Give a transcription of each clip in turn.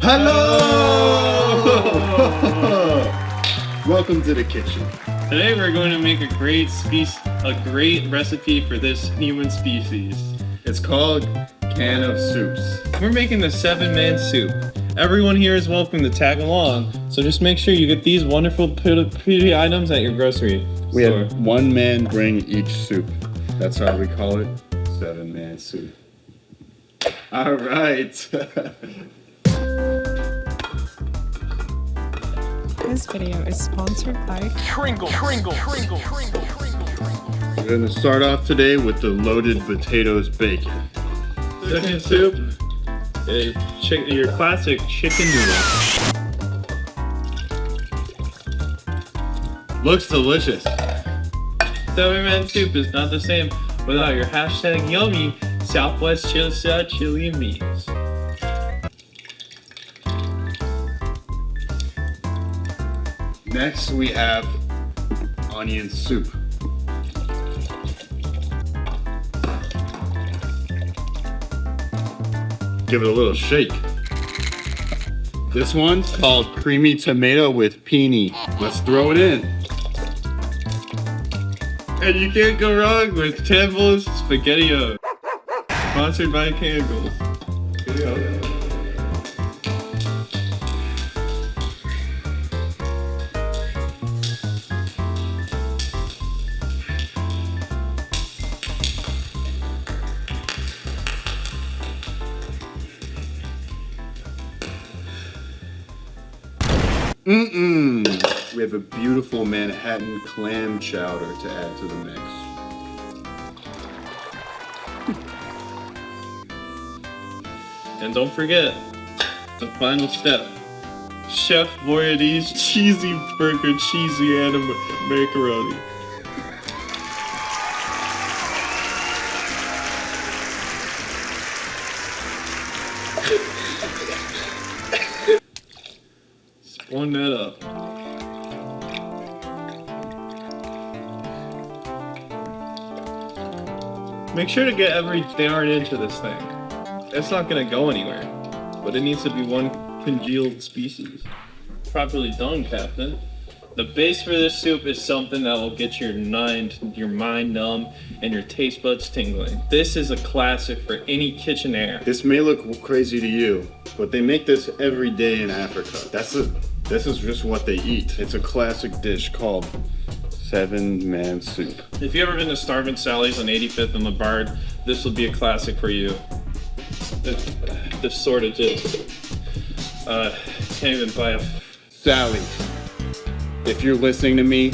Hello! Welcome to the kitchen. Today we're going to make a great recipe for this human species. It's called Can of Soups. We're making the 7-man soup. Everyone here is welcome to tag along, so just make sure you get these wonderful pretty items at your grocery We store. had one man bring each soup. That's why we call it 7-man soup. All right. This video is sponsored by Kringle. We're gonna start off today with the loaded potatoes bacon. Second soup is your classic chicken noodle. Looks delicious. 7-man soup is not the same without your hashtag yummy Southwest chili meats. Next we have onion soup. Give it a little shake. This one's called creamy tomato with peony. Let's throw it in. And you can't go wrong with Campbell's SpaghettiOs. Sponsored by Campbell's. Here you go. We have a beautiful Manhattan clam chowder to add to the mix. And don't forget, the final step. Chef Boyardee's cheesy burger, cheesy macaroni. Spoon that up. Make sure to get every darn inch of this thing. It's not gonna go anywhere, but it needs to be one congealed species. Properly done, Captain. The base for this soup is something that will get your mind numb and your taste buds tingling. This is a classic for any kitchenaire. This may look crazy to you, but they make this every day in Africa. This is just what they eat. It's a classic dish called 7-man soup. If you've ever been to Starvin' Sally's on 85th and LaBard, this will be a classic for you. This sort of just can't even buy a. Sally, if you're listening to me,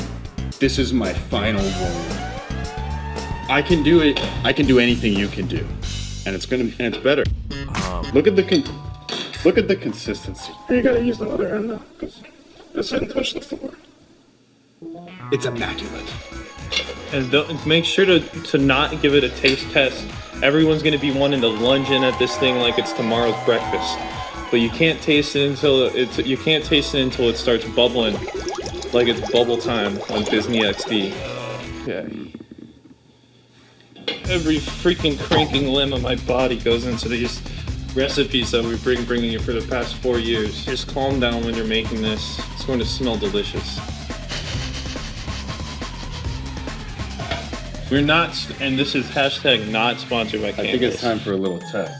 this is my final word. I can do it. I can do anything you can do, and it's better. Look at the consistency. You gotta use the other end though, because this didn't touch the floor. It's immaculate. And make sure to not give it a taste test. Everyone's gonna be wanting to lunge in at this thing like it's tomorrow's breakfast, but you can't taste it until it starts bubbling, like it's bubble time on Disney XD. Yeah. Every freaking cranking limb of my body goes into these recipes that we've been bringing you for the past 4 years. Just calm down when you're making this. It's going to smell delicious. We're not, and this is hashtag not sponsored by Campbell's. I think it's time for a little test.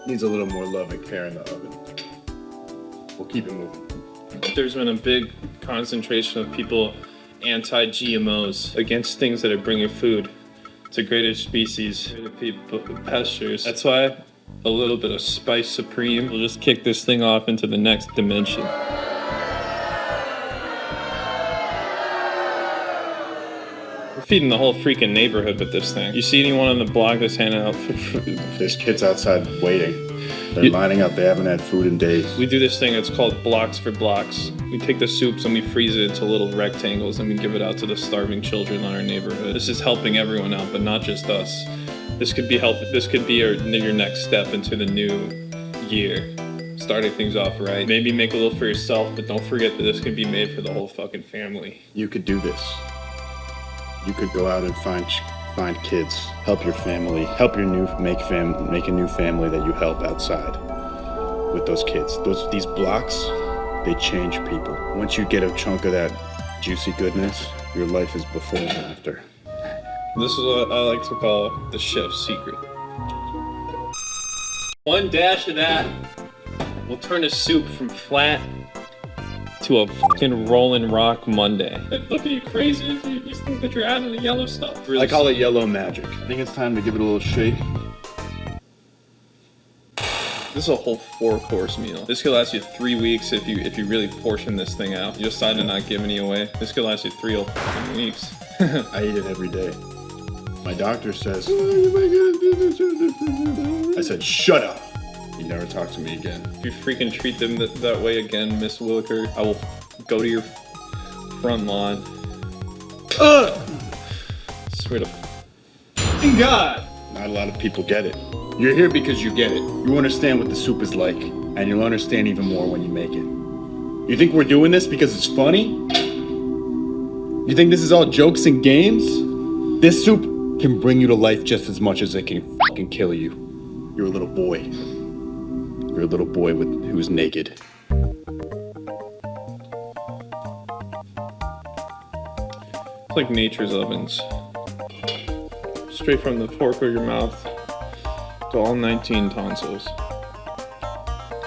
Needs a little more love and care in the oven. We'll keep it moving. There's been a big concentration of people anti-GMOs, against things that are bringing food to greater species, to people, pastures. That's why a little bit of Spice Supreme will just kick this thing off into the next dimension. We're feeding the whole freaking neighborhood with this thing. You see anyone on the block that's handing out food? There's kids outside waiting. They're lining up. They haven't had food in days. We do this thing, it's called blocks for blocks. We take the soups and we freeze it into little rectangles and we give it out to the starving children in our neighborhood. This is helping everyone out, but not just us. This could be your next step into the new year. Starting things off right. Maybe make a little for yourself, but don't forget that this can be made for the whole fucking family. You could do this. You could go out and find Find kids, help your family, help your make a new family that you help outside with those kids. These blocks, they change people. Once you get a chunk of that juicy goodness, your life is before and after. This is what I like to call the chef's secret. One dash of that will turn a soup from flat to a fucking rolling rock Monday. Look at you crazy if you think that you're adding the yellow stuff. Really I call it yellow magic. I think it's time to give it a little shake. This is a whole 4-course meal. This could last you 3 weeks if you really portion this thing out. You decide to not give any away. This could last you 3 whole fucking weeks. I eat it every day. My doctor says, I said, shut up. He never talked to me again. If you freaking treat them that way again, Miss Williker, I will go to your front lawn. Swear to fucking God. Not a lot of people get it. You're here because you get it. You understand what the soup is like, and you'll understand even more when you make it. You think we're doing this because it's funny? You think this is all jokes and games? This soup can bring you to life just as much as it can fucking kill you. You're a little boy. You're a little boy who's naked. It's like nature's ovens. Straight from the fork of your mouth to all 19 tonsils.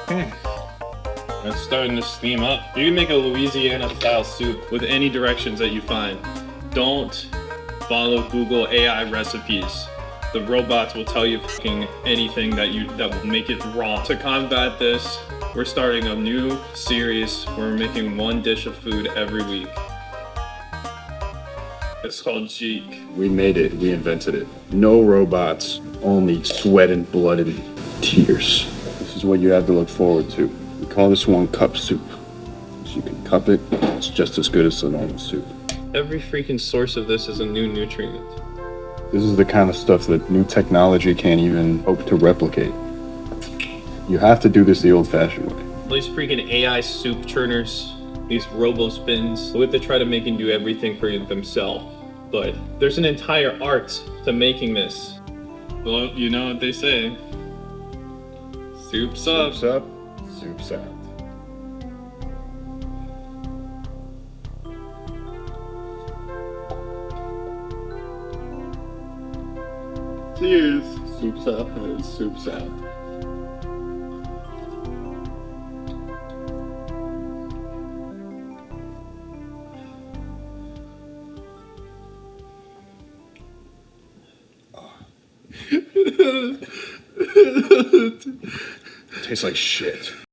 It's starting to steam up. You can make a Louisiana-style soup with any directions that you find. Don't follow Google AI recipes. The robots will tell you fucking anything that will make it raw. To combat this, we're starting a new series where we're making one dish of food every week. It's called Jeek. We made it. We invented it. No robots. Only sweat and blood and tears. This is what you have to look forward to. We call this one cup soup. So you can cup it. It's just as good as the normal soup. Every freaking source of this is a new nutrient. This is the kind of stuff that new technology can't even hope to replicate. You have to do this the old-fashioned way. These freaking AI soup churners, these robo-spins, what they try to make and do everything for themselves. But there's an entire art to making this. Well, you know what they say. Soup's up. Soup's up, soup's out. Cheers. Soup's up and soup's out. Tastes like shit.